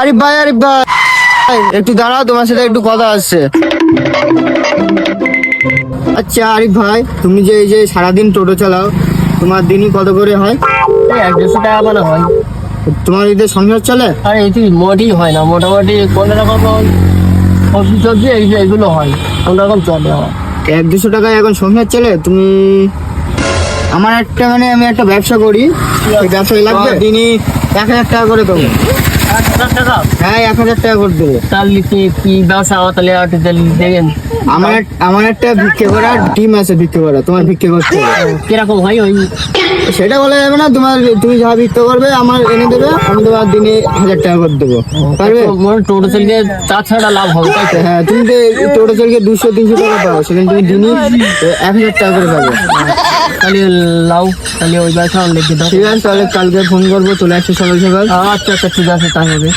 আরিফ ভাই একটু দাঁড়াও, তোমার সাথে একটু কথা আছে। আচ্ছা আরিফ ভাই, তুমি যে এই যে সারাদিন টোটো চালাও, তোমার দিনই কত করে হয়? 100-150 টাকা মানে হয়। তোমার এতে সংসার চলে? আর এটি মোটেই হয় না, মোটামুটি কোনো রকম সবজি সবজি এইগুলো হয়, কোনো রকম চলে আমার। 100-200 টাকায় এখন সংসার চলে? তুমি আমার একটা আমি একটা ব্যবসা করি, সেই ব্যবসায় লাগবে দিনই 1000 টাকা করে দেবো। 1000 টাকা? হ্যাঁ 1000 টাকা করে দেবো। তাহলে কি ব্যবসা আমার, তাহলে একটু দেখেন। আমার একটা ভিক্ষে করার টিম আছে, ভিক্ষে করা, তোমার ভিক্ষে করতে হবে। কিরকম হয় ওই? সেটা বলা যাবে না, তুমি যা ভিক্ষে করবে আমার এনে দেবে, আমি তোমার দিনে 1000 টাকা করে দেবো, পারবে? টোটো চালিয়ে তাছাড়া লাভ হবে, তাই তো? হ্যাঁ, তুমি তো টোটো চালিয়ে 200-300 টাকা পাও, সেখানে তুমি দিনই 1000 টাকা করে পাবে। তাহলে লাভ, তাহলে ওই ব্যবসা লিখে দাও। ঠিক আছে, তাহলে কালকে ফোন করবো, চলে আসছে সকাল সকাল। আচ্ছা আচ্ছা, ঠিক আছে, তাই হবে।